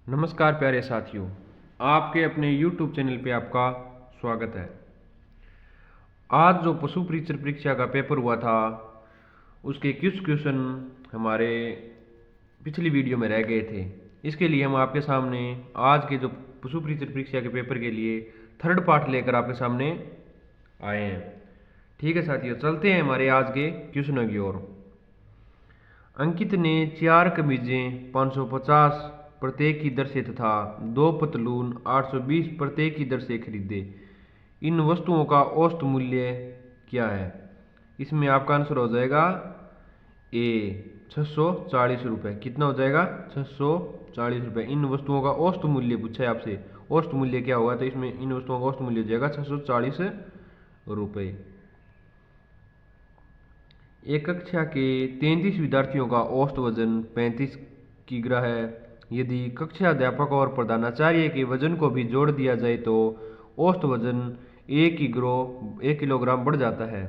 नमस्कार प्यारे साथियों, आपके अपने YouTube चैनल पे आपका स्वागत है। आज जो पशु परीक्षण परीक्षा का पेपर हुआ था उसके कुछ क्वेश्चन हमारे पिछली वीडियो में रह गए थे। इसके लिए हम आपके सामने आज के जो पशु परीक्षण परीक्षा के पेपर के लिए थर्ड पार्ट लेकर आपके सामने आए हैं। ठीक है साथियों, चलते हैं हमारे आज के क्वेश्चनों की ओर। अंकित ने 4 कमीजें 550 प्रत्येक की दर से तथा 2 पतलून 820 प्रत्येक की दर से खरीदे। इन वस्तुओं का औसत मूल्य क्या है? इसमें आपका आंसर हो जाएगा ए 640 रुपये। कितना हो जाएगा? 640 रुपये। इन वस्तुओं का औसत मूल्य पूछा है आपसे, औसत मूल्य क्या होगा? तो इसमें इन वस्तुओं का औसत मूल्य हो जाएगा 640 रुपये। एक कक्षा के 33 विद्यार्थियों का औसत वजन 35 किग्रा है। यदि कक्षा अध्यापक और प्रधानाचार्य के वजन को भी जोड़ दिया जाए तो औसत वजन 1 किलोग्राम बढ़ जाता है।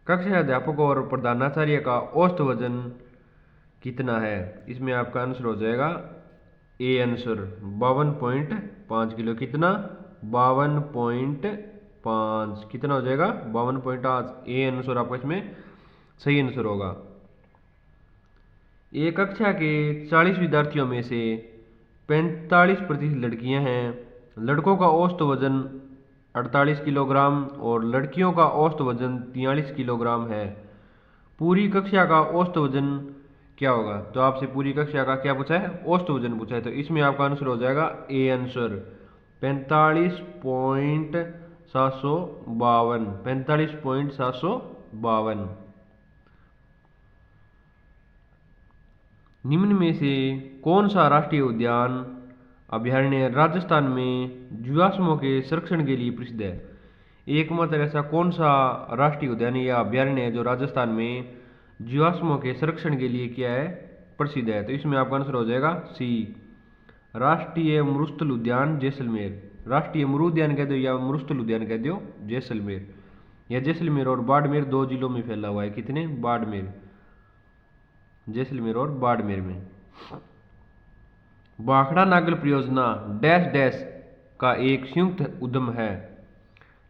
कक्षा अध्यापक और प्रधानाचार्य का औसत वजन कितना है? इसमें आपका आंसर हो जाएगा ए आंसर 52.5 किलो। कितना? 52.5। कितना हो जाएगा? 52.5। ए आंसर आपका इसमें सही आंसर होगा। एक कक्षा के 40 विद्यार्थियों में से 45% लड़कियां हैं। लड़कों का औसत वजन 48 किलोग्राम और लड़कियों का औसत वजन 43 किलोग्राम है। पूरी कक्षा का औसत वजन क्या होगा? तो आपसे पूरी कक्षा का क्या पूछा है? औसत वजन पूछा है। तो इसमें आपका आंसर हो जाएगा ए आंसर 45.752। 45.752। निम्न में से कौन सा राष्ट्रीय उद्यान अभयारण्य राजस्थान में जीवाश्मों के संरक्षण के लिए प्रसिद्ध है? एकमात्र ऐसा कौन सा राष्ट्रीय उद्यान या अभयारण्य है जो राजस्थान में जीवाश्मों के संरक्षण के लिए क्या है? प्रसिद्ध है। तो इसमें आपका आंसर हो जाएगा सी राष्ट्रीय मरुस्थल उद्यान जैसलमेर। राष्ट्रीय मरु उद्यान कह दो या मरुस्थल उद्यान कह दो जैसलमेर। यह जैसलमेर और बाड़मेर 2 जिलों में फैला हुआ है। कितने? बाड़मेर, जैसलमेर और बाड़मेर में। भाखड़ा नागल परियोजना डैश डैश का एक संयुक्त उद्यम है।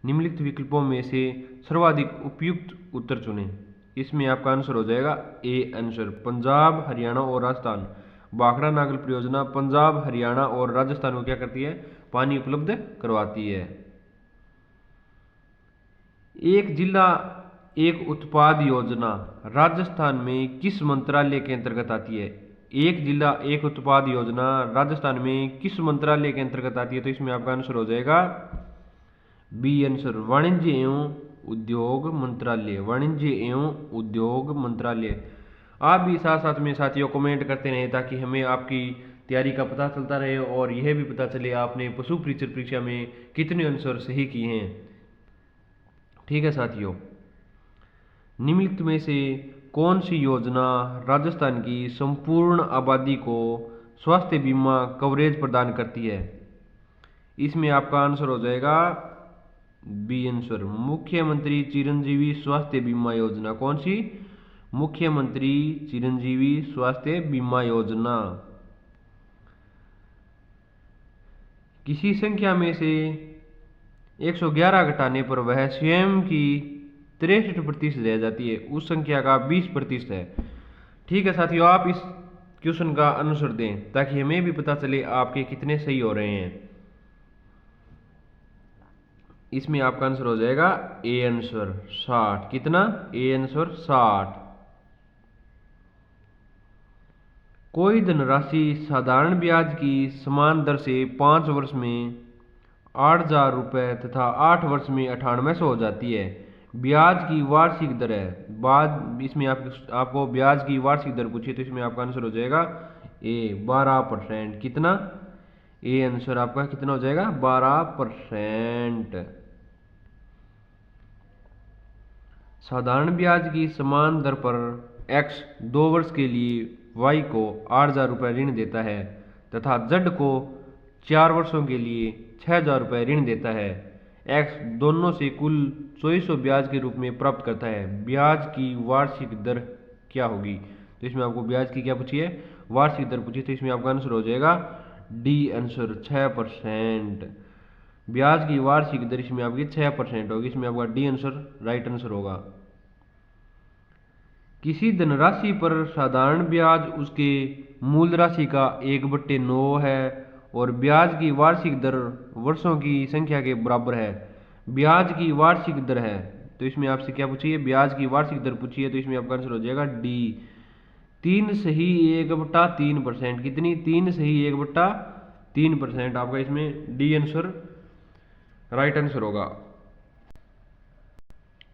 निम्नलिखित विकल्पों में से सर्वाधिक उपयुक्त उत्तर चुनें। इसमें आपका आंसर हो जाएगा ए आंसर पंजाब, हरियाणा और राजस्थान। भाखड़ा नागल परियोजना पंजाब, हरियाणा और राजस्थान को क्या करती है? पानी उपलब्ध करवाती है। एक जिला एक उत्पाद योजना राजस्थान में किस मंत्रालय के अंतर्गत आती है? एक जिला एक उत्पाद योजना राजस्थान में किस मंत्रालय के अंतर्गत आती है? तो इसमें आपका आंसर हो जाएगा बी आंसर वाणिज्य एवं उद्योग मंत्रालय। वाणिज्य एवं उद्योग मंत्रालय। आप भी साथ साथ में साथियों कमेंट करते रहें ताकि हमें आपकी तैयारी का पता चलता रहे और यह भी पता चले आपने पशु परीक्षण परीक्षा में कितने आंसर सही किए हैं। ठीक है साथियों, निम्नलिखित में से कौन सी योजना राजस्थान की संपूर्ण आबादी को स्वास्थ्य बीमा कवरेज प्रदान करती है? इसमें आपका आंसर हो जाएगा बी आंसर मुख्यमंत्री चिरंजीवी स्वास्थ्य बीमा योजना। कौन सी? मुख्यमंत्री चिरंजीवी स्वास्थ्य बीमा योजना। किसी संख्या में से 111 घटाने पर वह स्वयं की 63% रह जाती है, उस संख्या का 20% है। ठीक है साथियों, आप इस क्वेश्चन का आंसर दें ताकि हमें भी पता चले आपके कितने सही हो रहे हैं। इसमें आपका आंसर हो जाएगा ए आंसर 60। कितना? A answer 60। कोई धनराशि साधारण ब्याज की समान दर से 5 वर्ष में 8,000 रुपये तथा 8 वर्ष में 9800 हो जाती है। ब्याज की वार्षिक दर है। बाद इसमें आपको ब्याज की वार्षिक दर पूछिए तो इसमें आपका आंसर हो जाएगा ए 12%। कितना? ए आंसर आपका कितना हो जाएगा? 12%। साधारण ब्याज की समान दर पर x 2 वर्ष के लिए y को 8,000 रुपये ऋण देता है तथा z को 4 वर्षों के लिए 6,000 रुपये ऋण देता है। x दोनों से कुल 2400 ब्याज के रूप में प्राप्त करता है। ब्याज की वार्षिक दर क्या होगी? तो इसमें आपको ब्याज की क्या पूछी है? वार्षिक दर पूछी। तो इसमें आपका आंसर हो जाएगा डी आंसर 6%। ब्याज की वार्षिक दर इसमें आपकी 6% होगी, इसमें आपका डी आंसर राइट आंसर होगा। किसी धनराशि पर साधारण ब्याज उसके मूल राशि का 1/9 है और ब्याज की वार्षिक दर वर्षों की संख्या के बराबर है। ब्याज की वार्षिक दर है तो इसमें आपसे क्या पूछिए, ब्याज की वार्षिक दर पूछिए, तो इसमें आपका आंसर हो जाएगा डी 3 सही 1/3%। कितनी? 3 सही 1/3%। आपका इसमें डी आंसर राइट आंसर होगा।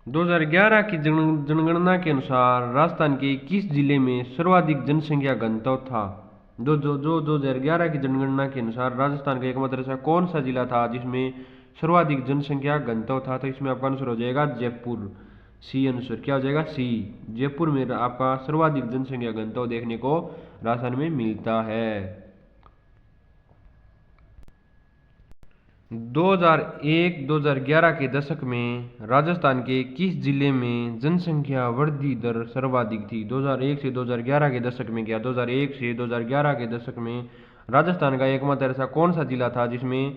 2011 की जनगणना के अनुसार राजस्थान के किस जिले में सर्वाधिक जनसंख्या घनत्व था? जो 2011 की जनगणना के अनुसार राजस्थान का एकमात्र ऐसा कौन सा जिला था जिसमें सर्वाधिक जनसंख्या घनत्व था? तो इसमें आपका आंसर हो जाएगा जयपुर। सी आंसर क्या हो जाएगा? सी। जयपुर में आपका सर्वाधिक जनसंख्या घनत्व देखने को राजस्थान में मिलता है। 2001-2011 के दशक में राजस्थान के किस जिले में जनसंख्या वृद्धि दर सर्वाधिक थी? 2001 से 2011 के दशक में क्या? 2001 से 2011 के दशक में राजस्थान का एकमात्र ऐसा कौन सा जिला था जिसमें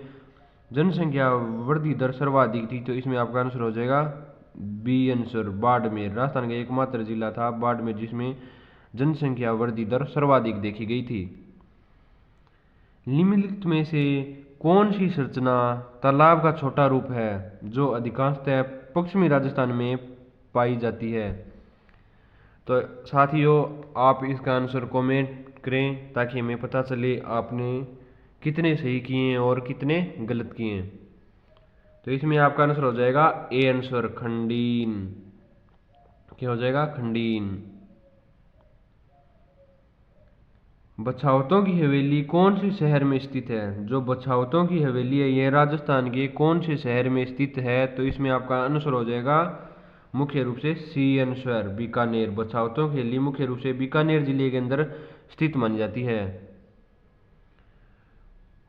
जनसंख्या वृद्धि दर सर्वाधिक थी? तो इसमें आपका आंसर हो जाएगा बी आंसर बाड़मेर। राजस्थान का एकमात्र जिला था बाड़मेर जिसमें जनसंख्या वृद्धि दर सर्वाधिक देखी गई थी। निम्नलिखित में से कौन सी संरचना तालाब का छोटा रूप है जो अधिकांशतः पश्चिमी राजस्थान में पाई जाती है? तो साथियों आप इसका आंसर कमेंट करें ताकि हमें पता चले आपने कितने सही किए हैं और कितने गलत किए हैं। तो इसमें आपका आंसर हो जाएगा ए आंसर खंडीन। क्या हो जाएगा? खंडीन। बछावतों की हवेली कौन से शहर में स्थित है? जो बछावतों की हवेली है यह राजस्थान के कौन से शहर में स्थित है? तो इसमें आपका आंसर हो जाएगा मुख्य रूप से सी आंसर बीकानेर। बछावतों की हवेली मुख्य रूप से बीकानेर जिले के अंदर स्थित मानी जाती है।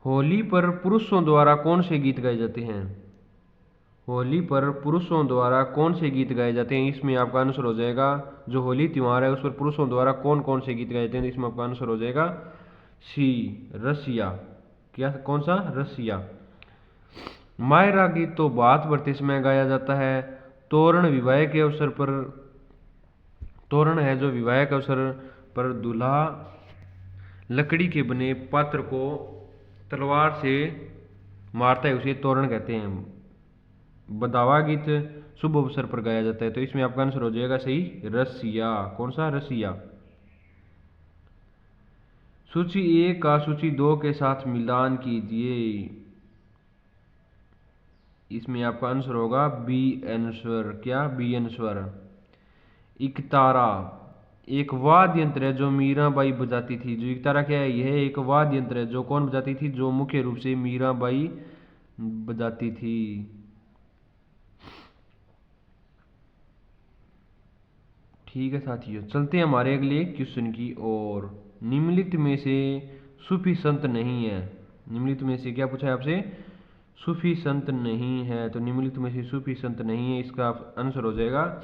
होली पर पुरुषों द्वारा कौन से गीत गाए जाते हैं? होली पर पुरुषों द्वारा कौन से गीत गाए जाते हैं? इसमें आपका आंसर हो जाएगा जो होली त्योहार है उस पर पुरुषों द्वारा कौन कौन से गीत गाए जाते हैं? इसमें आपका आंसर हो जाएगा सी रसिया। क्या? कौन सा? रसिया। मायरा गीत तो बात बढ़ते समय गाया जाता है। तोरण विवाह के अवसर पर, तोरण है जो विवाह के अवसर पर दूल्हा लकड़ी के बने पात्र को तलवार से मारता है उसे तोरण कहते हैं। बदावा गीत शुभ अवसर पर गाया जाता है। तो इसमें आपका आंसर हो जाएगा सही रसिया। कौन सा? रसिया। सूची 1 का सूची 2 के साथ मिलान कीजिए। इसमें आपका आंसर होगा बी आंसर। क्या? B answer. इकतारा एक वाद्य यंत्र है जो मीराबाई बजाती थी। जो इकतारा क्या है? यह एक वाद्य यंत्र है जो कौन बजाती थी? जो मुख्य रूप से मीराबाई बजाती थी। ठीक है साथियों, चलते हैं हमारे अगले क्वेश्चन की ओर। निम्नलिखित में से सूफी संत नहीं है। निम्नलिखित में से क्या पूछा है आपसे? सूफी संत नहीं है। तो निम्नलिखित में से सूफी संत नहीं है, इसका आंसर हो जाएगा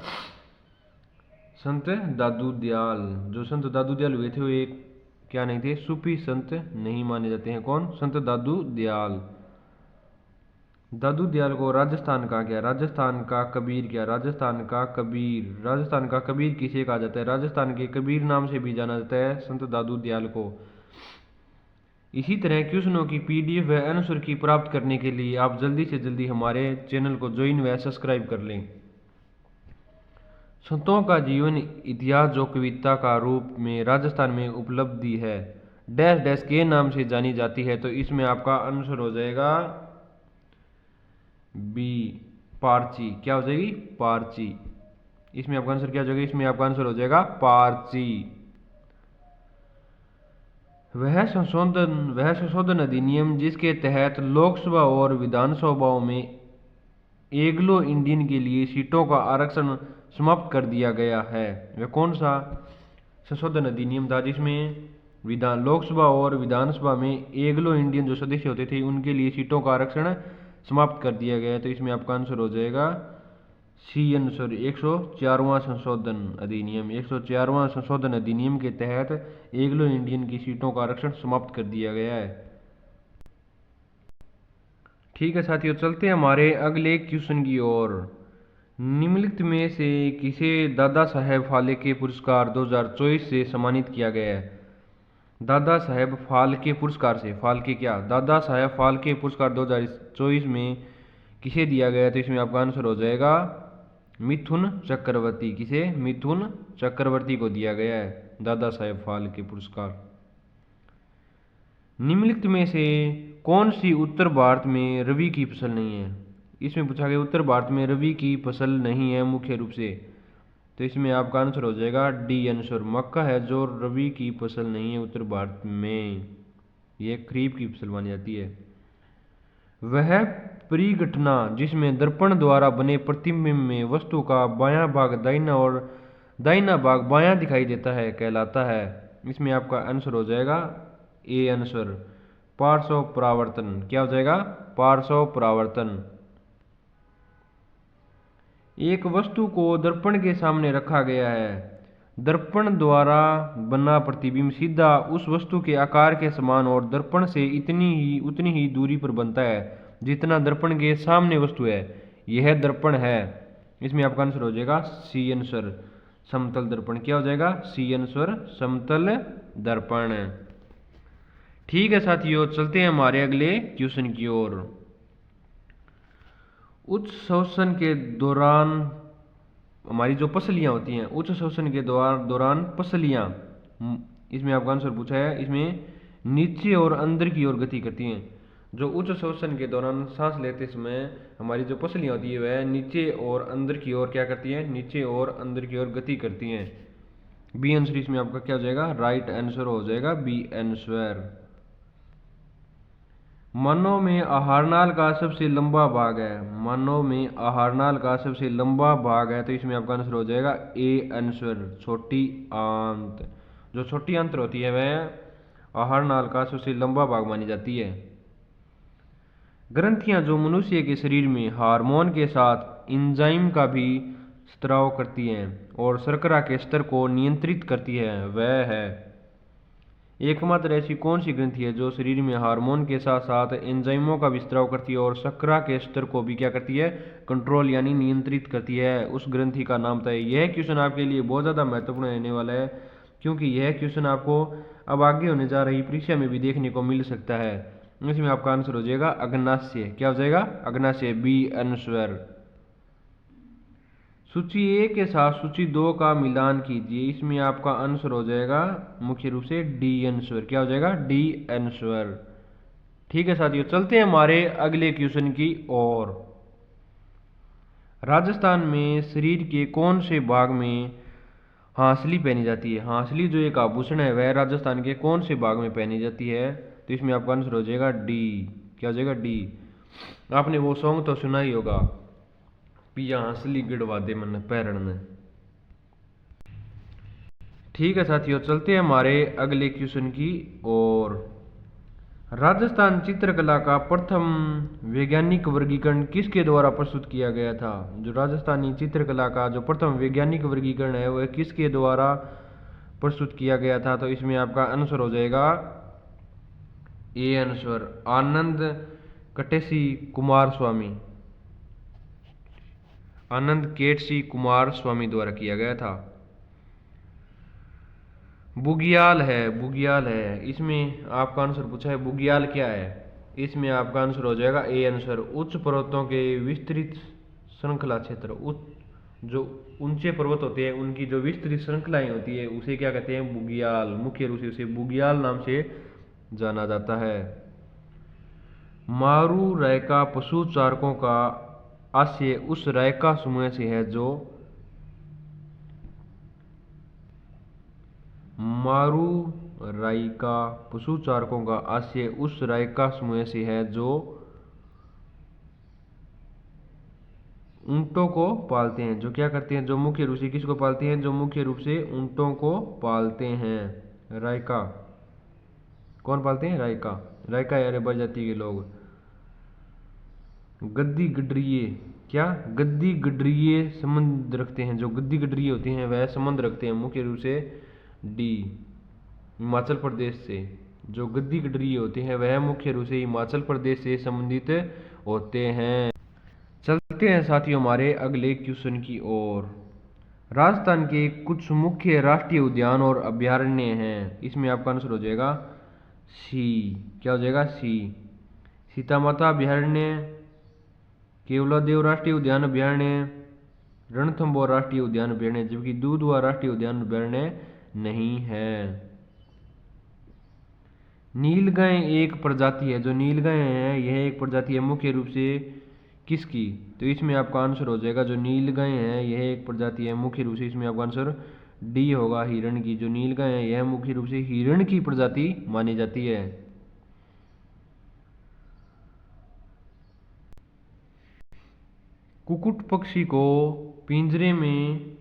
संत दादू दयाल। जो संत दादू दयाल हुए थे वो एक क्या नहीं थे? सूफी संत नहीं माने जाते हैं। कौन? संत दादू दयाल। दादू दयाल को राजस्थान का क्या? राजस्थान का कबीर क्या? राजस्थान का कबीर। राजस्थान का कबीर किसे कहा जाता है? राजस्थान के कबीर नाम से भी जाना जाता है संत दादू दयाल को। इसी तरह क्वेश्चनों की पीडीएफ व आंसर की प्राप्त करने के लिए आप जल्दी से जल्दी हमारे चैनल को ज्वाइन व सब्सक्राइब कर लें। संतों का जीवन इतिहास जो कविता का रूप में राजस्थान में उपलब्धि है डैश डैश के नाम से जानी जाती है। तो इसमें आपका आंसर हो जाएगा बी पारची। क्या हो जाएगी? पारची। इसमें आपका आंसर क्या हो जाएगा? इसमें आपका आंसर हो जाएगा पारची। वह संशोधन अधिनियम जिसके तहत लोकसभा और विधानसभाओं में एंग्लो इंडियन के लिए सीटों का आरक्षण समाप्त कर दिया गया है, वह कौन सा संशोधन अधिनियम था जिसमें लोकसभा और विधानसभा में एंग्लो इंडियन जो सदस्य होते थे उनके लिए सीटों का आरक्षण समाप्त कर दिया गया है? तो इसमें आपका आंसर हो जाएगा सी आंसर 104वां संशोधन अधिनियम। 104वां संशोधन अधिनियम के तहत एंग्लो इंडियन की सीटों का आरक्षण समाप्त कर दिया गया है। ठीक है साथियों, चलते हैं हमारे अगले क्वेश्चन की ओर। निम्नलिखित में से किसे दादा साहेब फाल्के पुरस्कार 2024 से सम्मानित किया गया है? दादा साहेब फाल्के पुरस्कार से, फाल्के क्या, दादा साहेब फाल्के पुरस्कार 2024 में किसे दिया गया? तो इसमें आपका आंसर हो जाएगा मिथुन चक्रवर्ती। किसे? मिथुन चक्रवर्ती को दिया गया है दादा साहेब फाल्के पुरस्कार। निम्नलिखित में से कौन सी उत्तर भारत में रबी की फसल नहीं है? इसमें पूछा गया उत्तर भारत में रबी की फसल नहीं है मुख्य रूप से, तो इसमें आपका आंसर हो जाएगा डी आंसर। मक्का है जो रबी की फसल नहीं है उत्तर भारत में, यह खरीफ की फसल मानी जाती है। वह परिघटना जिसमें दर्पण द्वारा बने प्रतिबिंब में वस्तु का बायां भाग दाहिना और दाहिना भाग बायां दिखाई देता है कहलाता है। इसमें आपका आंसर हो जाएगा ए आंसर, पार्श्व परावर्तन। क्या हो जाएगा? पार्श्व परावर्तन। एक वस्तु को दर्पण के सामने रखा गया है। दर्पण द्वारा बना प्रतिबिंब सीधा उस वस्तु के आकार के समान और दर्पण से उतनी ही दूरी पर बनता है जितना दर्पण के सामने वस्तु है। यह दर्पण है। इसमें आपका आंसर हो जाएगा सी आंसर, समतल दर्पण। क्या हो जाएगा? सी आंसर, समतल दर्पण। ठीक है साथियों, चलते हैं हमारे अगले क्वेश्चन की ओर। उच्च श्वसन के दौरान हमारी जो पसलियां होती हैं, उच्च श्वसन के दौरान पसलियां, इसमें आपका आंसर पूछा है, इसमें नीचे और अंदर की ओर गति करती हैं। जो उच्च श्वसन के दौरान सांस लेते समय हमारी जो पसलियां होती है वह नीचे और अंदर की ओर क्या करती हैं? नीचे और अंदर की ओर गति करती हैं। बी आंसर इसमें आपका क्या हो जाएगा? राइट आंसर हो जाएगा बी आंसर। मानव में आहारनाल का सबसे लंबा भाग है। मानव में आहारनाल का सबसे लंबा भाग है, तो इसमें आपका आंसर हो जाएगा ए आंसर, छोटी आंत। जो छोटी आंत होती है वह आहारनाल का सबसे लंबा भाग मानी जाती है। ग्रंथियां जो मनुष्य के शरीर में हार्मोन के साथ एंजाइम का भी स्त्राव करती हैं और शर्करा के स्तर को नियंत्रित करती है, वह है। एकमात्र ऐसी कौन सी ग्रंथि है जो शरीर में हार्मोन के साथ साथ एंजाइमों का भी स्त्राव करती है और शर्करा के स्तर को भी क्या करती है? कंट्रोल यानी नियंत्रित करती है। उस ग्रंथि का नाम बताइए। यह क्वेश्चन आपके लिए बहुत ज़्यादा महत्वपूर्ण रहने वाला है, क्योंकि यह क्वेश्चन आपको अब आगे होने जा रही परीक्षा में भी देखने को मिल सकता है। इसमें आपका आंसर हो जाएगा अग्नाशय। क्या हो जाएगा? अग्नाशय, बी आंसर। सूची ए के साथ सूची 2 का मिलान कीजिए। इसमें आपका आंसर हो जाएगा मुख्य रूप से डी आंसर। क्या हो जाएगा? D answer. ठीक है साथियों, चलते हैं हमारे अगले क्वेश्चन की ओर। राजस्थान में शरीर के कौन से भाग में हांसली पहनी जाती है? हांसली जो एक आभूषण है वह राजस्थान के कौन से भाग में पहनी जाती है? तो इसमें आपका आंसर हो जाएगा डी। क्या हो जाएगा? डी। आपने वो सॉन्ग तो सुना ही होगा, पिया हंसली गिड़वा दे मन पैरण ने। ठीक है साथियों, चलते हैं हमारे अगले क्वेश्चन की ओर। राजस्थान चित्रकला का प्रथम वैज्ञानिक वर्गीकरण किसके द्वारा प्रस्तुत किया गया था? जो राजस्थानी चित्रकला का जो प्रथम वैज्ञानिक वर्गीकरण है वह किसके द्वारा प्रस्तुत किया गया था? तो इसमें आपका आंसर हो जाएगा A answer, Anand courtesy Kumar स्वामी, आनंद केटसी कुमार स्वामी द्वारा किया गया था। बुग्याल है, बुग्याल है। इसमें आपका आंसर पूछा है बुग्याल क्या है? इसमें आपका आंसर हो जाएगा ए आंसर, उच्च पर्वतों के विस्तृत श्रृंखला क्षेत्र। जो ऊंचे पर्वत होते हैं उनकी जो विस्तृत श्रृंखलाएं होती है उसे क्या कहते हैं? बुग्याल। मुख्य रूप से उसे बुग्याल नाम से जाना जाता है। मारू रायका पशु चारकों का आशय उस रायका समूह से है जो मारू रायका पशु चारकों का आशय उस रायका समूह से है जो ऊंटों को पालते हैं। जो क्या करते हैं? जो मुख्य रूप से किसको पालते हैं? जो मुख्य रूप से ऊंटों को पालते हैं। रायका कौन पालते हैं? रायका। रायका यानी प्रजाति के लोग। गद्दी गडरिये, क्या? गद्दी गडरिये संबंध रखते हैं। जो गद्दी गडरिये होते हैं वह संबंध रखते हैं मुख्य रूप से डी, हिमाचल प्रदेश से। जो गद्दी गडरिये होते हैं वह मुख्य रूप से हिमाचल प्रदेश से संबंधित होते हैं। चलते हैं साथियों हमारे अगले क्वेश्चन की ओर। राजस्थान के कुछ मुख्य राष्ट्रीय उद्यान और अभयारण्य हैं, इसमें आपका आंसर हो जाएगा सी। क्या हो जाएगा? सी। सीता माता अभयारण्य, केवलादेव राष्ट्रीय उद्यान अभयारण्य, रणथंभौर राष्ट्रीय उद्यान अभयारण्य, जबकि दूधवा राष्ट्रीय उद्यान अभयारण्य नहीं है। नीलगाय एक प्रजाति है, जो नीलगाय है यह एक प्रजाति है मुख्य रूप से किसकी? तो इसमें आपका आंसर हो जाएगा, जो नीलगाय है यह एक प्रजाति है मुख्य रूप से, इसमें आपका आंसर डी होगा, हिरण की। जो नीलगाय है यह मुख्य रूप से हिरण की प्रजाति मानी जाती है। कुक्कुट पक्षी को पिंजरे में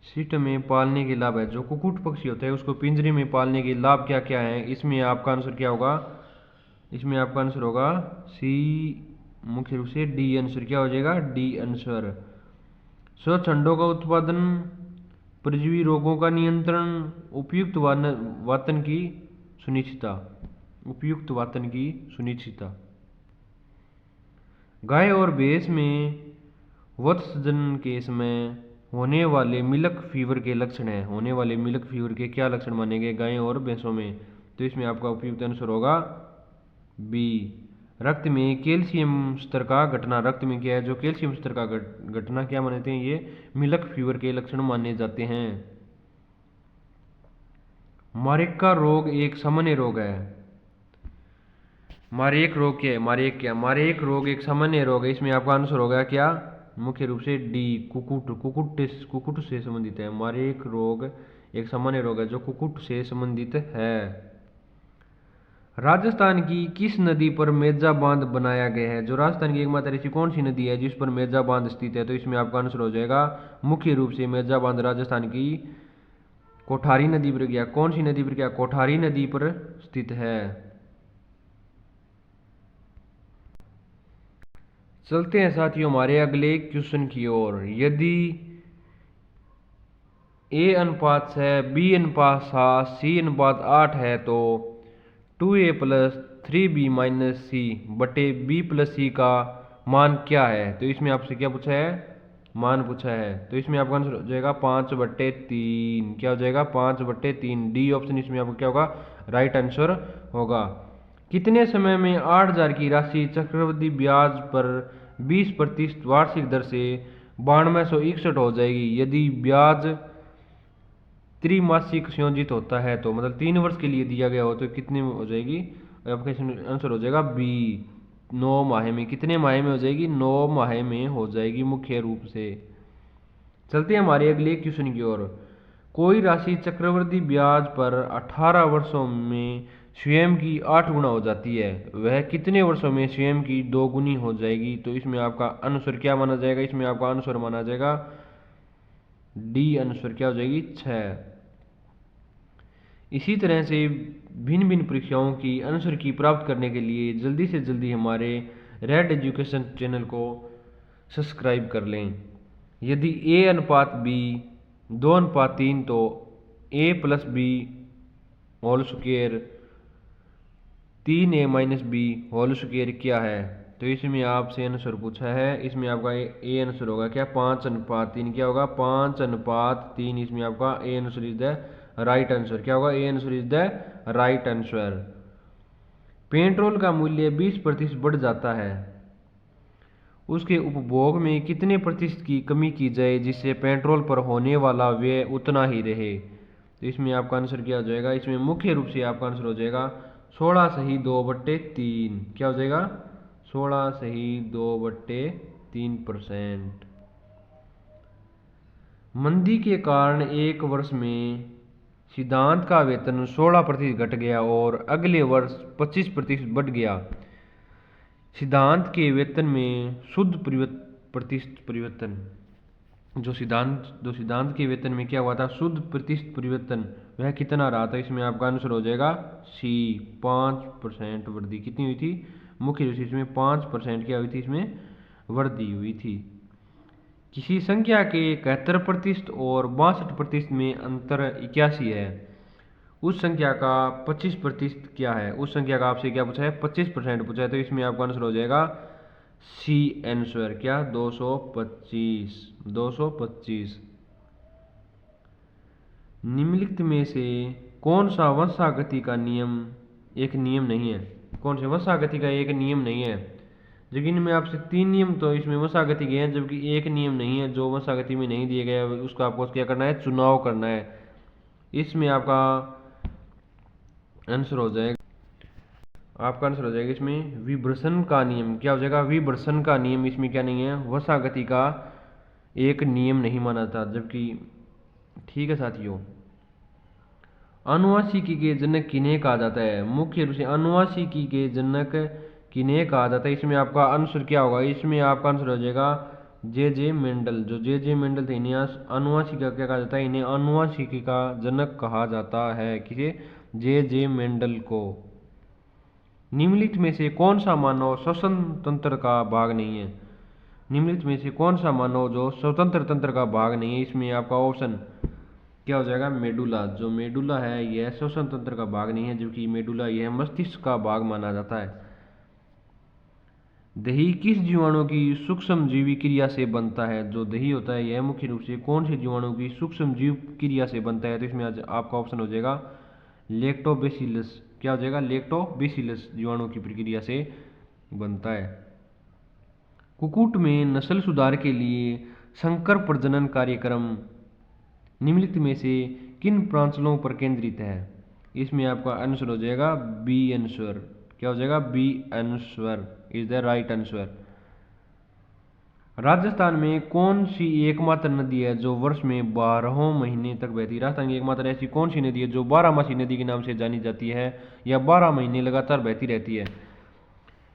सीट में पालने के लाभ है। जो कुक्कुट पक्षी होता है उसको पिंजरे में पालने के लाभ क्या क्या है? इसमें आपका आंसर क्या होगा? इसमें आपका आंसर होगा सी, मुख्य रूप से डी आंसर। क्या हो जाएगा? D answer. स्वच्छ अंडों का उत्पादन, परजीवी रोगों का नियंत्रण, उपयुक्त वातन की सुनिश्चितता। उपयुक्त वातन की सुनिश्चितता। गाय और भैंस में वत्सजन के समय होने वाले मिल्क फीवर के लक्षण है। होने वाले मिल्क फीवर के क्या लक्षण मानेंगे गाय और भैंसों में? तो इसमें आपका उपयुक्त आंसर होगा बी। रक्त में कैल्शियम स्तर का घटना। रक्त में क्या है? जो कैल्शियम स्तर का घटना क्या मानते हैं? ये मिल्क फीवर के लक्षण माने जाते हैं। मारेका रोग एक सामान्य रोग है। मारेक रोग क्या है? मारेक रोग एक सामान्य रोग है, इसमें आपका आंसर होगा क्या? मुख्य रूप से डी, कुक्कुट से संबंधित है। मारेक रोग एक सामान्य रोग है जो कुक्कुट से संबंधित है। राजस्थान की किस नदी पर मेजा बांध बनाया गया है? जो राजस्थान की एकमात्र ऐसी कौन सी नदी है जिस पर मेजा बांध स्थित है? तो इसमें आपका आंसर हो जाएगा मुख्य रूप से मेजा बांध राजस्थान की कोठारी नदी पर क्या? कौन सी नदी पर क्या? कोठारी नदी पर स्थित है। चलते हैं साथियों हमारे अगले क्वेश्चन की ओर। यदि ए अनुपात 6, बी अनुपात 7, सी अनुपात 8 है तो 2a प्लस 3b माइनस सी बटे बी प्लस सी का मान क्या है? तो इसमें आपसे क्या पूछा है? मान पूछा है। तो इसमें आपका आंसर हो जाएगा 5/3। क्या हो जाएगा? 5/3। डी ऑप्शन इसमें आपको क्या होगा? राइट आंसर होगा। कितने समय में 8,000 की राशि चक्रवृद्धि ब्याज पर 20% वार्षिक दर से 9261 हो जाएगी? यदि ब्याज त्रैमासिक संयोजित होता है तो, मतलब 3 वर्ष के लिए दिया गया हो तो कितने में हो जाएगी? आपका आंसर हो जाएगा बी, 9 माह में। कितने माह में हो जाएगी? 9 माह में हो जाएगी मुख्य रूप से। चलते हैं हमारे अगले क्वेश्चन की ओर। कोई राशि चक्रवृद्धि ब्याज पर 18 वर्षों में स्वयं की 8 गुना हो जाती है, वह कितने वर्षों में स्वयं की 2 गुनी हो जाएगी? तो इसमें आपका आंसर क्या माना जाएगा? इसमें आपका आंसर माना जाएगा डी आंसर। क्या हो जाएगी? 6। इसी तरह से भिन्न भिन्न परीक्षाओं की आंसर की प्राप्त करने के लिए जल्दी से जल्दी हमारे रेड एजुकेशन चैनल को सब्सक्राइब कर लें। यदि ए अनुपात बी 2:3 तो A plus B whole square 3a minus B whole square क्या है? तो इसमें आपसे आंसर पूछा है, इसमें आपका ए आंसर होगा क्या? 5:3। क्या होगा? 5:3। इसमें आपका A answer is the right answer. क्या होगा? A answer is the right answer. Petrol का मूल्य 20% बढ़ जाता है, उसके उपभोग में कितने प्रतिशत की कमी की जाए जिससे पेट्रोल पर होने वाला व्यय उतना ही रहे? तो इसमें आपका आंसर क्या हो जाएगा? इसमें मुख्य रूप से आपका आंसर हो जाएगा 16/2/3। क्या हो जाएगा? 16/2/3%। मंदी के कारण एक वर्ष में सिद्धांत का वेतन 16% घट गया और अगले वर्ष 25% बढ़ गया। सिद्धांत के वेतन में शुद्ध प्रतिशत परिवर्तन, जो सिद्धांत के वेतन में क्या हुआ था? शुद्ध प्रतिशत परिवर्तन, वह कितना रहा था? इसमें आपका आंसर हो जाएगा सी, 5% वृद्धि। कितनी हुई थी? मुख्य रूप से इसमें 5% क्या हुई थी? इसमें वृद्धि हुई थी। किसी संख्या के 71% और 62% में अंतर 81 है, उस संख्या का 25% क्या है? उस संख्या का आपसे क्या पूछा है? 25% पूछा है। तो इसमें आपका आंसर हो जाएगा सी आंसर। क्या? 225। 225। निम्नलिखित में से कौन सा वंशागति का नियम एक नियम नहीं है? कौन से वंशागति का एक नियम नहीं है? जबकि इनमें आपसे 3 नियम तो इसमें वंशागति के हैं, जबकि एक नियम नहीं है जो वंशागति में नहीं दिए गए, उसका आपको क्या करना है? चुनाव करना है। इसमें आपका आंसर हो जाएगा, आपका आंसर हो जाएगा इसमें विवर्षण का नियम। क्या हो जाएगा? विवर्षण का नियम। इसमें क्या नहीं है? वंशागति का एक नियम नहीं माना था। जबकि ठीक है साथियों, आनुवांशिकी के जनक किन्हें कहा जाता है? मुख्य रूप से आनुवांशिकी के जनक किन्हें कहा जाता है? इसमें आपका आंसर क्या होगा? इसमें आपका आंसर हो जाएगा जे मेंडल। जो जे मेंडल थे, इन्हें आनुवांशिकी का क्या कहा जाता है? इन्हें आनुवांशिकी का जनक कहा जाता है। किसे? जे मेंडल को। निम्नलिखित में से कौन सा मानव श्वसन तंत्र का भाग नहीं है? निम्नलिखित में से कौन सा मानव जो स्वतंत्र तंत्र का भाग नहीं है? इसमें आपका ऑप्शन क्या हो जाएगा? मेडुला। जो मेडुला है यह श्वसन तंत्र का भाग नहीं है, जबकि मेडुला यह मस्तिष्क का भाग माना जाता है। दही किस जीवाणु की सूक्ष्म जीवी क्रिया से बनता है? जो दही होता है यह मुख्य रूप से कौन से जीवाणु की सूक्ष्म जीव क्रिया से बनता है? तो इसमें आज आपका ऑप्शन हो जाएगा लेक्टोबैसिलस। क्या हो जाएगा? लेक्टोबैसिलस जीवाणु की प्रक्रिया से बनता है। कुक्कुट में नस्ल सुधार के लिए संकर प्रजनन कार्यक्रम निम्नलिखित में से किन प्रांचलों पर केंद्रित है? इसमें आपका आंसर हो जाएगा बी आंसर। क्या हो जाएगा? B answer is the right answer. Rajasthan में कौन सी एकमात्र नदी है जो वर्ष में 12 महीने तक बहती है? राजस्थान की एकमात्र ऐसी कौन सी नदी है जो 12मासी नदी के नाम से जानी जाती है या 12 महीने लगातार बहती रहती है?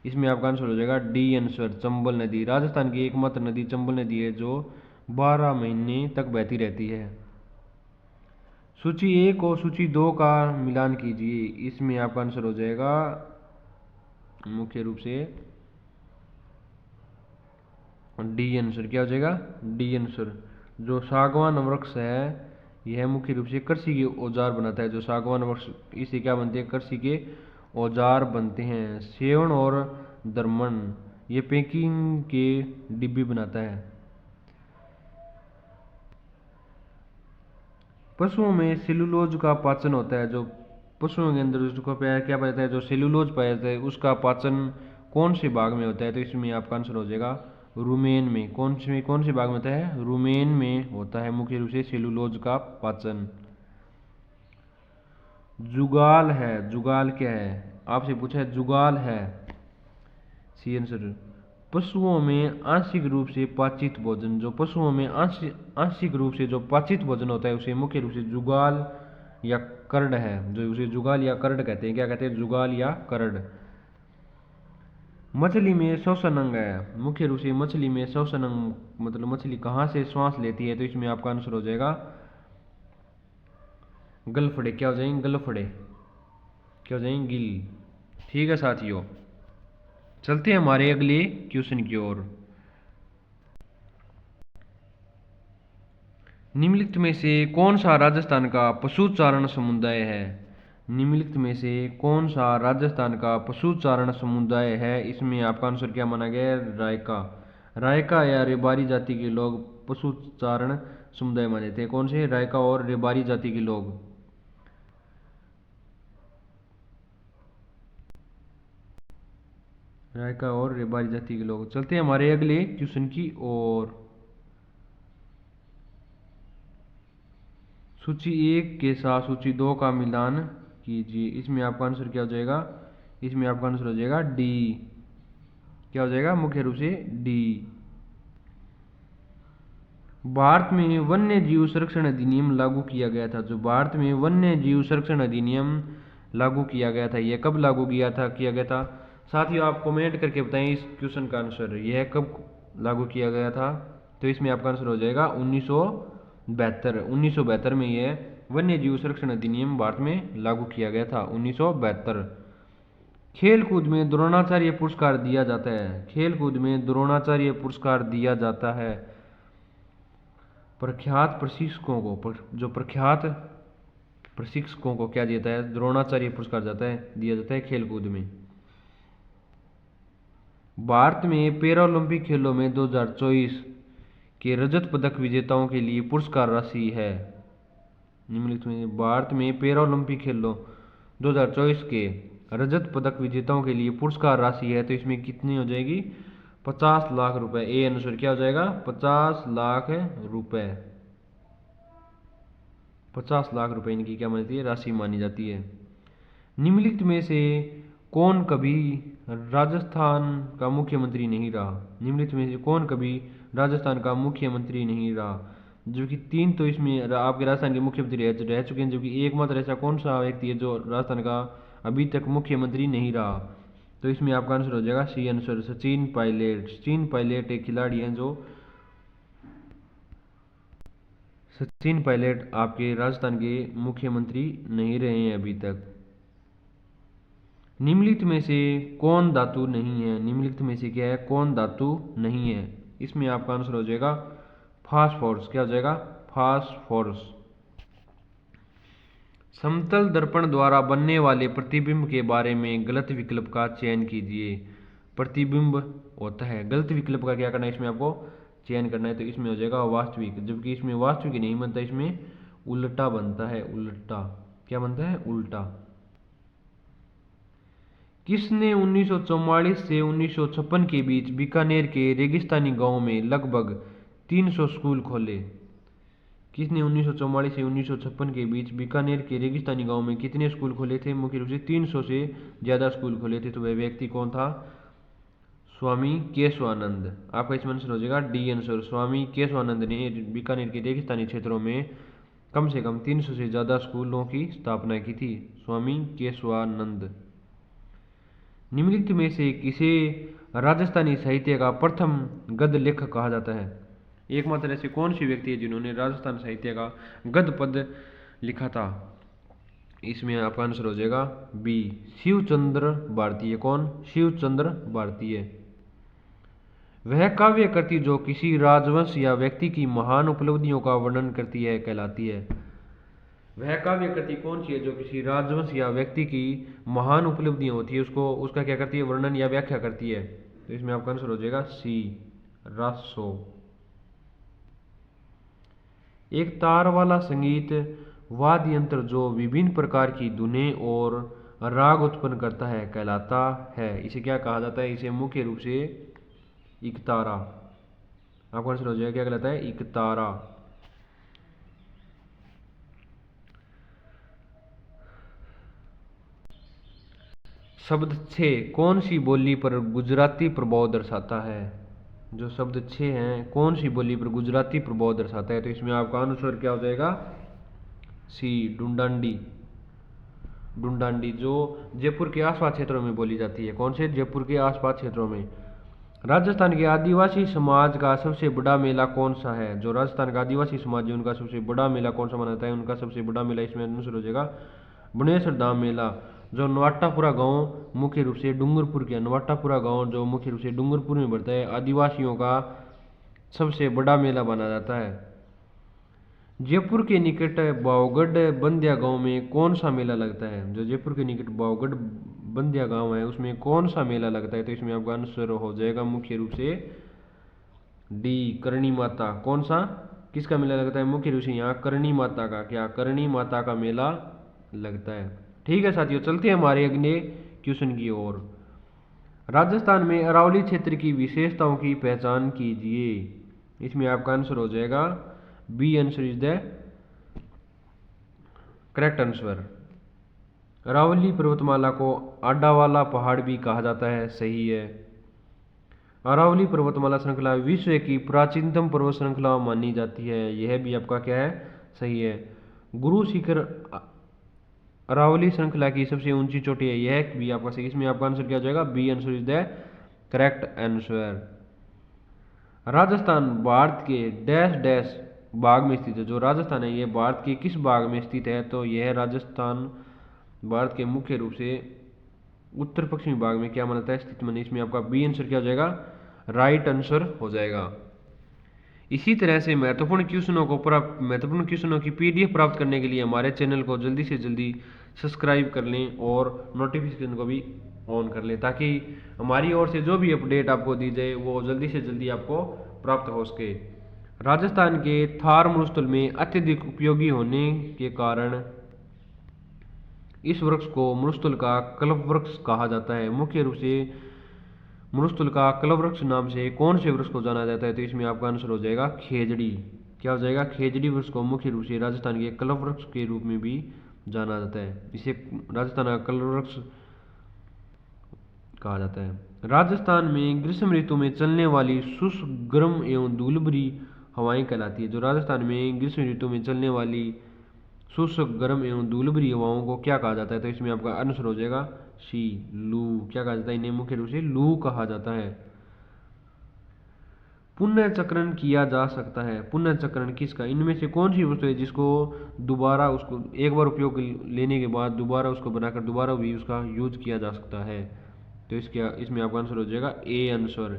इसमें आपका आंसर हो जाएगा डी आंसर, चंबल नदी। राजस्थान की एकमात्र नदी चंबल नदी है जो 12 महीने तक बहती रहती है। सूची 1 और सूची 2 का मिलान कीजिए। इसमें आपका आंसर हो जाएगा मुख्य रूप से डी आंसर। क्या हो जाएगा? D answer. जो सागवान वृक्ष है यह मुख्य रूप से कृषि के औजार बनाता है। जो सागवान वृक्ष, इससे क्या बनते हैं? कृषि के औजार बनते हैं। सेवण और दरमन ये पैकिंग के डिब्बे बनाता है। पशुओं में सेलुलोज का पाचन होता है। जो पशुओं के अंदर उसको क्या पाया जाता है? जो सेलुलोज पाया जाता है उसका पाचन कौन से भाग में होता है? तो इसमें आपका आंसर हो जाएगा रुमेन में। कौन से भाग में होता है? रुमेन में होता है मुख्य रूप से सेलुलोज का पाचन। जुगाल है। जुगाल क्या है? आपसे पूछा है जुगाल है। C answer. पशुओं में आंशिक रूप से पाचित भोजन। जो पशुओं में आंशिक रूप से जो पाचित भोजन होता है उसे मुख्य रूप से जुगाल या करड है। जो उसे जुगाल या करड कहते हैं। क्या कहते हैं? जुगाल या करड। मछली में श्वसन अंग है। मुख्य रूप से मछली में श्वसन अंग मतलब मछली कहाँ से श्वास लेती है? तो इसमें आपका आंसर हो जाएगा गलफड़े। क्या हो जाएंगे? गलफड़े। क्या हो जाएंगे? गिल। ठीक है साथियों, चलते हैं हमारे अगले क्वेश्चन की ओर। निम्नलिखित में से कौन सा राजस्थान का पशुचारण समुदाय है? निम्नलिखित में से कौन सा राजस्थान का पशुचारण समुदाय है? इसमें आपका आंसर क्या माना गया है? रायका। रायका या रेबारी जाति के लोग पशुचारण समुदाय माने थे। कौन से? रायका और रेबारी जाति के लोग। रायका और रेबारी जाति के लोग। चलते हैं हमारे अगले क्वेश्चन की ओर। सूची 1 के साथ सूची 2 का मिलान कीजिए। इसमें आपका आंसर क्या हो जाएगा? इसमें आपका आंसर हो जाएगा डी। क्या हो जाएगा? मुख्य रूप से डी। भारत में वन्य जीव संरक्षण अधिनियम लागू किया गया था। जो भारत में वन्य जीव संरक्षण अधिनियम लागू किया गया था, यह कब लागू किया गया था? साथियों आप कमेंट करके बताएं इस क्वेश्चन का आंसर, यह कब लागू किया गया था? तो इसमें आपका आंसर हो जाएगा 1972। 1972 में यह वन्य जीव संरक्षण अधिनियम भारत में लागू किया गया था। 1972। खेल कूद में द्रोणाचार्य पुरस्कार दिया जाता है। खेल कूद में द्रोणाचार्य पुरस्कार दिया जाता है प्रख्यात प्रशिक्षकों को। जो प्रख्यात प्रशिक्षकों को क्या देता है, द्रोणाचार्य पुरस्कार दिया जाता है खेलकूद में। भारत में पैरालंपिक खेलों में 2024 के रजत पदक विजेताओं के लिए पुरस्कार राशि है निम्नलिखित में। भारत में पैरालंपिक खेलों 2024 के रजत पदक विजेताओं के लिए पुरस्कार राशि है, तो इसमें कितनी हो जाएगी, 50 लाख रुपए। ए आंसर क्या हो जाएगा, 50 लाख रुपए। 50 लाख रुपए इनकी क्या मानती है, राशि मानी जाती है। निम्नलिखित में से कौन कभी राजस्थान का मुख्यमंत्री नहीं रहा, निम्नलिखित में से कौन कभी राजस्थान का मुख्यमंत्री नहीं रहा, जबकि 3 तो इसमें आपके राजस्थान के मुख्यमंत्री रह चुके हैं, जबकि एकमात्र ऐसा कौन सा व्यक्ति है जो राजस्थान का अभी तक मुख्यमंत्री नहीं रहा, तो इसमें आपका आंसर हो जाएगा सी आंसर, सचिन पायलट। सचिन पायलट एक खिलाड़ी हैं जो सचिन पायलट आपके राजस्थान के मुख्यमंत्री नहीं रहे हैं अभी तक। निम्नलिखित में से कौन धातु नहीं है, निम्नलिखित में से क्या है, कौन धातु नहीं है, इसमें आपका आंसर हो जाएगा फास्फोरस। क्या हो जाएगा, फास्फोरस। समतल दर्पण द्वारा बनने वाले प्रतिबिंब के बारे में गलत विकल्प का चयन कीजिए। प्रतिबिंब होता है, गलत विकल्प का क्या करना है, इसमें आपको चयन करना है, तो इसमें हो जाएगा वास्तविक, जबकि इसमें वास्तविक नहीं बनता, इसमें उल्टा बनता है, उल्टा। क्या बनता है, उल्टा। किसने 1944 से 1956 के बीच बीकानेर के रेगिस्तानी गांव में लगभग 300 स्कूल खोले। किसने 1944 से 1956 के बीच बीकानेर के रेगिस्तानी गांव में कितने स्कूल खोले थे, मुख्य रूप से 300 से ज़्यादा स्कूल खोले थे, तो वह व्यक्ति कौन था, स्वामी केशवानंद। आपका इसमें आंसर हो जाएगा डी आंसर, स्वामी केशवानंद ने बीकानेर के रेगिस्तानी क्षेत्रों में कम से कम 300 से ज़्यादा स्कूलों की स्थापना की थी, स्वामी केशवानंद। निम्नलिखित में से किसे राजस्थानी साहित्य का प्रथम गद्य लेखक कहा जाता है, एकमात्र ऐसे कौन सी व्यक्ति है जिन्होंने राजस्थान साहित्य का गद्य पद लिखा था, इसमें आपका आंसर हो जाएगा बी, शिवचंद्र भारतीय। कौन, शिवचंद्र भारतीय। वह काव्य कृति जो किसी राजवंश या व्यक्ति की महान उपलब्धियों का वर्णन करती है कहलाती है। वह काव्य कृति कौन सी है जो किसी राजवंश या व्यक्ति की महान उपलब्धियां होती है उसको उसका क्या करती है, वर्णन या व्याख्या करती है, तो इसमें आपका आंसर हो जाएगा सी, रासो। एक तार वाला संगीत वाद्य यंत्र जो विभिन्न प्रकार की धुनें और राग उत्पन्न करता है कहलाता है, इसे क्या कहा जाता है, इसे मुख्य रूप से इकतारा। आपका आंसर हो जाएगा क्या कहलाता है, इकतारा। शब्द 6 कौन सी बोली पर गुजराती प्रभाव दर्शाता है, जो शब्द 6 हैं कौन सी बोली पर गुजराती प्रभाव दर्शाता है, तो इसमें आपका आंसर क्या हो जाएगा, सी, डुंडांडी। डुंडांडी जो जयपुर के आसपास क्षेत्रों में बोली जाती है, कौन से, जयपुर के आसपास क्षेत्रों में। राजस्थान के आदिवासी समाज का सबसे बड़ा मेला कौन सा है, जो राजस्थान का आदिवासी समाज है उनका सबसे बड़ा मेला कौन सा मनाता है, उनका सबसे बड़ा मेला इसमें आंसर हो जाएगा बनेश्वर धाम मेला, जो नवाटापुरा गांव मुख्य रूप से डूंगरपुर के, नवाटापुरा गांव जो मुख्य रूप से डूंगरपुर में पड़ता है, आदिवासियों का सबसे बड़ा मेला माना जाता है। जयपुर के निकट बावगढ़ बंदिया गांव में कौन सा मेला लगता है, जो जयपुर के निकट बावगढ़ बंदिया गांव है उसमें कौन सा मेला लगता है, तो इसमें आपका आंसर हो जाएगा मुख्य रूप से डी, करणी माता। कौन सा, किसका मेला लगता है, मुख्य रूप से यहाँ करणी माता का, क्या, करणी माता का मेला लगता है। ठीक है साथियों, चलते हैं हमारे अगले क्वेश्चन की ओर। राजस्थान में अरावली क्षेत्र की विशेषताओं की पहचान कीजिए, इसमें आपका आंसर हो जाएगा B answer is the correct answer. Aravalli पर्वतमाला को आडावाला पहाड़ भी कहा जाता है, सही है। अरावली पर्वतमाला श्रृंखला विश्व की प्राचीनतम पर्वत श्रृंखला मानी जाती है, यह भी आपका क्या है, सही है। गुरु शिखर अरावली श्रृंखला की सबसे ऊंची चोटी है, यह भी आपका सही, इसमें आपका आंसर क्या हो जाएगा, B answer is the correct answer. Rajasthan Bharat के डैश डैश भाग में स्थित है, जो राजस्थान है यह भारत के किस भाग में स्थित है, तो यह राजस्थान भारत के मुख्य रूप से उत्तर पश्चिमी भाग में क्या माना जाता है, स्थित माना, इसमें आपका बी आंसर क्या हो जाएगा, राइट आंसर हो जाएगा। इसी तरह से महत्वपूर्ण क्वेश्चनों की PDF प्राप्त करने के लिए हमारे चैनल को जल्दी से जल्दी सब्सक्राइब कर लें और नोटिफिकेशन को भी ऑन कर लें, ताकि हमारी ओर से जो भी अपडेट आपको दी जाए वो जल्दी से जल्दी आपको प्राप्त हो सके। राजस्थान के थार मरुस्थल में अत्यधिक उपयोगी होने के कारण इस वृक्ष को मरुस्थल का कल्प वृक्ष कहा जाता है। मुख्य रूप से मरुस्थल का कल्प वृक्ष नाम से कौन से वृक्ष को जाना जाता है? तो इसमें आपका आंसर हो जाएगा खेजड़ी। क्या हो जाएगा? खेजड़ी वृक्ष को मुख्य रूप से राजस्थान के कल्प वृक्ष के रूप में भी जाना जाता है। इसे राजस्थान का कल्प वृक्ष कहा जाता है। राजस्थान में ग्रीष्म ऋतु में चलने वाली शुष्क, गर्म एवं धूलभरी हवाएं कहलाती है। जो राजस्थान में ग्रीष्म ऋतु में चलने वाली शुष्क, गर्म एवं धूलभरी हवाओं को क्या कहा जाता है? तो इसमें आपका आंसर हो जाएगा सी, लू। क्या कहा जाता है? इन्हें मुख्य रूप से लू कहा जाता है। पुनः चक्रण किया जा सकता है। पुनः चक्रण किसका? इनमें से कौन सी वस्तु है जिसको दोबारा उसको एक बार उपयोग लेने के बाद दोबारा उसको बनाकर दोबारा भी उसका यूज किया जा सकता है? तो इसमें आपका आंसर हो जाएगा ए आंसर,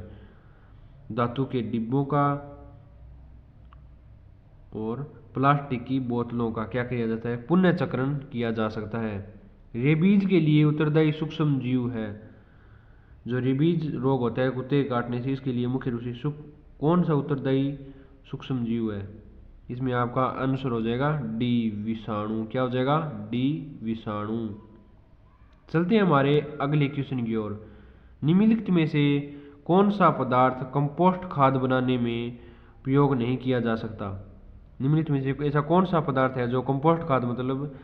धातु के डिब्बों का और प्लास्टिक की बोतलों का क्या किया जाता है? पुनः चक्रण किया जा सकता है। रेबीज के लिए उत्तरदायी सूक्ष्म जीव है। जो रेबीज रोग होता है कुत्ते के काटने से, इसके लिए मुख्य रूप से कौन सा उत्तरदायी सूक्ष्म जीव है? इसमें आपका आंसर हो जाएगा डी, विषाणु। क्या हो जाएगा? डी, विषाणु। चलते हैं हमारे अगले क्वेश्चन की ओर। निम्नलिखित में से कौन सा पदार्थ कंपोस्ट खाद बनाने में प्रयोग नहीं किया जा सकता? निम्नलिखित में से ऐसा कौन सा पदार्थ है जो कंपोस्ट खाद, मतलब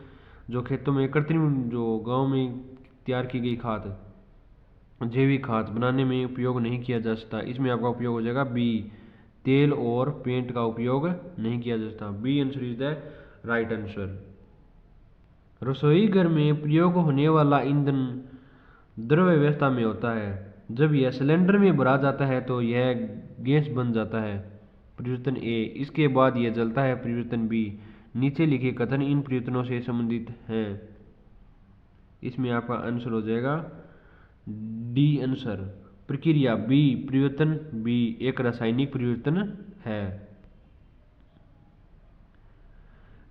जो खेतों में कृत्रिम, जो गांव में तैयार की गई खाद, जैविक खाद बनाने में उपयोग नहीं किया जा सकता? इसमें आपका उपयोग हो जाएगा बी, तेल और पेंट का उपयोग नहीं किया जा सकता। B answer is the right answer. रसोई घर में प्रयोग होने वाला ईंधन द्रव अवस्था में होता है। जब यह सिलेंडर में भरा जाता है तो यह गैस बन जाता है, परिवर्तन ए। इसके बाद यह जलता है, परिवर्तन बी। नीचे लिखे कथन इन परिवर्तनों से संबंधित हैं। इसमें आपका आंसर हो जाएगा डी आंसर। प्रक्रिया बी, परिवर्तन बी एक रासायनिक परिवर्तन है।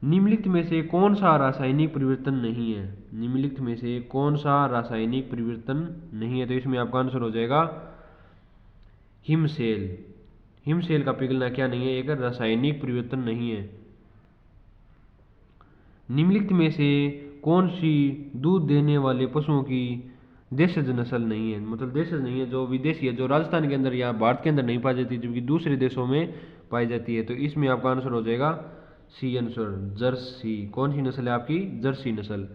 निम्नलिखित में से कौन सा रासायनिक परिवर्तन नहीं है? निम्नलिखित में से कौन सा रासायनिक परिवर्तन नहीं है? तो इसमें आपका आंसर हो जाएगा हिमशैल। हिमशैल का पिघलना क्या नहीं है? एक रासायनिक परिवर्तन नहीं है। निम्नलिखित में से कौन सी दूध देने वाले पशुओं की देशज नस्ल नहीं है? मतलब देशज नहीं है, जो विदेशी है, जो राजस्थान के अंदर या भारत के अंदर नहीं पाई जाती, जबकि दूसरे देशों में पाई जाती है। तो इसमें आपका आंसर हो जाएगा सी आंसर, जर्सी। कौन सी नस्ल है आपकी? जर्सी नस्ल।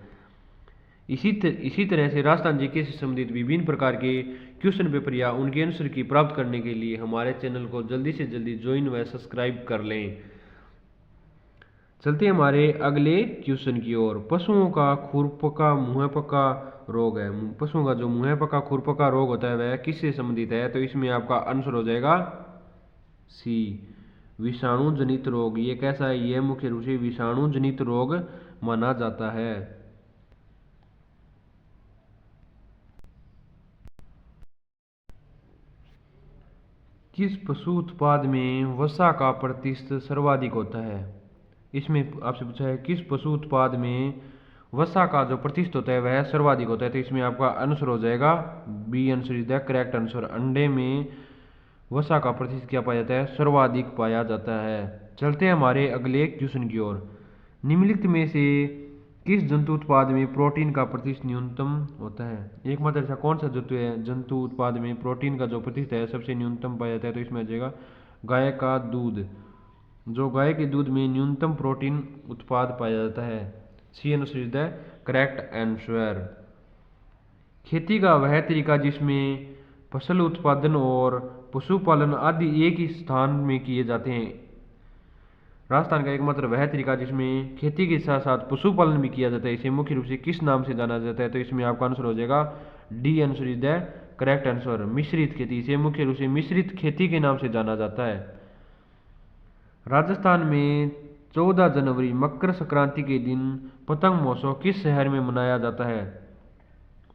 इसी तरह से राजस्थान जीके से संबंधित विभिन्न प्रकार के क्वेश्चन पेपर या उनके आंसर की प्राप्त करने के लिए हमारे चैनल को जल्दी से जल्दी ज्वाइन व सब्सक्राइब कर लें। चलते हैं हमारे अगले क्वेश्चन की ओर। पशुओं का खुरपका मुंहपका रोग है। पशुओं का जो मुंहपका खुरपका रोग होता है वह किससे संबंधित है? तो इसमें आपका आंसर हो जाएगा सी, विषाणु जनित रोग। ये कैसा है? ये मुख्य रूप से विषाणु जनित रोग माना जाता है। किस पशु उत्पाद में वसा का प्रतिशत सर्वाधिक होता है? इसमें आपसे पूछा है किस पशु उत्पाद में वसा का जो प्रतिशत होता है वह सर्वाधिक होता है। तो इसमें आपका आंसर हो जाएगा B answer is the correct answer. अंडे में वसा का प्रतिशत क्या पाया जाता है? सर्वाधिक पाया जाता है। चलते हैं हमारे अगले क्वेश्चन की ओर। निम्नलिखित में से किस जंतु उत्पाद में प्रोटीन का प्रतिशत न्यूनतम होता है? एकमात्र ऐसा कौन सा जंतु उत्पाद में प्रोटीन का जो प्रतिशत है सबसे न्यूनतम पाया जाता है? तो इसमें आ जाएगा गाय का दूध। जो गाय के दूध में न्यूनतम प्रोटीन उत्पाद पाया जाता है। C answer is the correct answer. खेती का वह तरीका जिसमें फसल उत्पादन और पशुपालन आदि एक ही स्थान में किए जाते हैं। राजस्थान का एकमात्र वह तरीका जिसमें खेती के साथ साथ पशुपालन भी किया जाता है, इसे मुख्य रूप से किस नाम से जाना जाता है? तो इसमें आपका आंसर हो जाएगा D answer is the correct answer, मिश्रित खेती। इसे मुख्य रूप से मिश्रित खेती के नाम से जाना जाता है। राजस्थान में 14 जनवरी मकर संक्रांति के दिन पतंग महोत्सव किस शहर में मनाया जाता है?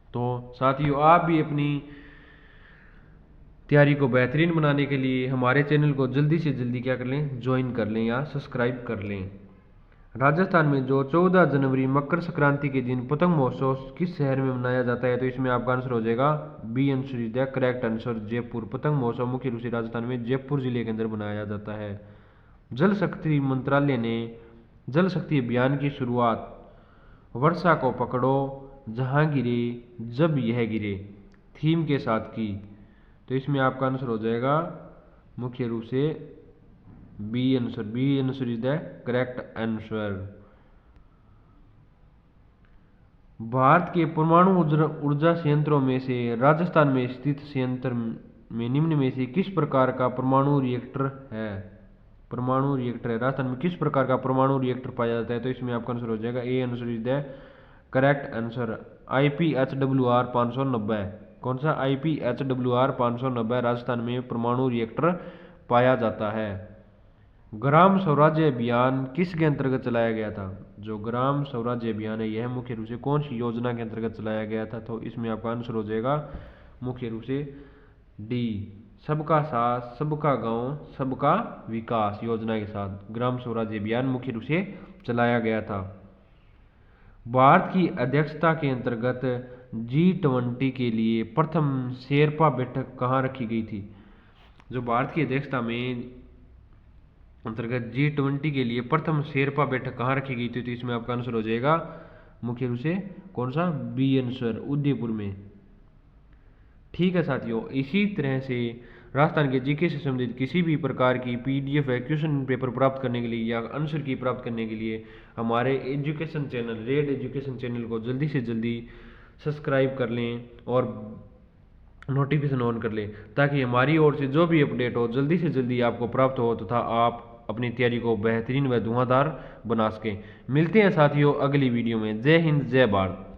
तो साथियों आप भी अपनी तैयारी को बेहतरीन बनाने के लिए हमारे चैनल को जल्दी से जल्दी क्या कर लें, ज्वाइन कर लें या सब्सक्राइब कर लें। राजस्थान में जो 14 जनवरी मकर संक्रांति के दिन पतंग महोत्सव किस शहर में मनाया जाता है, तो इसमें आपका आंसर हो जाएगा B answer is the correct answer, Jaipur. पतंग महोत्सव मुख्य रूप से राजस्थान में जयपुर जिले के अंदर मनाया जाता है। जल शक्ति मंत्रालय ने जल शक्ति अभियान की शुरुआत वर्षा को पकड़ो जहां गिरे जब यह गिरे थीम के साथ की, तो इसमें आपका आंसर हो जाएगा मुख्य रूप से B answer is the correct answer. Bharat के परमाणु ऊर्जा संयंत्रों में से राजस्थान में स्थित संयंत्र में निम्न में से किस प्रकार का परमाणु रिएक्टर है? परमाणु रिएक्टर है राजस्थान में किस प्रकार का परमाणु रिएक्टर पाया जाता है, तो इसमें आपका आंसर हो जाएगा A answer is the correct answer, IPHWR 590। कौन सा? IPHWR 590 राजस्थान में परमाणु रिएक्टर पाया जाता है। ग्राम स्वराज्य अभियान किसके अंतर्गत चलाया गया था? जो ग्राम स्वराज्य अभियान है यह मुख्य रूप से कौन सी योजना के अंतर्गत चलाया गया था, तो इसमें आपका आंसर हो जाएगा मुख्य रूप से डी, सबका साथ सबका गांव सबका विकास योजना के साथ ग्राम स्वराज्य अभियान मुख्य रूप से चलाया गया था। भारत की अध्यक्षता के अंतर्गत G20 के लिए प्रथम शेरपा बैठक कहाँ रखी गई थी? जो भारत की अध्यक्षता में अंतर्गत G20 के लिए प्रथम शेरपा बैठक कहाँ रखी गई थी, तो इसमें आपका आंसर हो जाएगा मुख्य रूप से कौन सा? बी आंसर, उदयपुर में। ठीक है साथियों, इसी तरह से राजस्थान के जीके से संबंधित किसी भी प्रकार की PDF या क्वेश्चन पेपर प्राप्त करने के लिए या आंसर की प्राप्त करने के लिए हमारे education channel red education channel को जल्दी से जल्दी सब्सक्राइब कर लें और नोटिफिकेशन ऑन कर लें, ताकि हमारी ओर से जो भी अपडेट हो जल्दी से जल्दी आपको प्राप्त हो तथा आप अपनी तैयारी को बेहतरीन व धुआंधार बना सकें। मिलते हैं साथियों अगली वीडियो में। जय हिंद, जय भारत।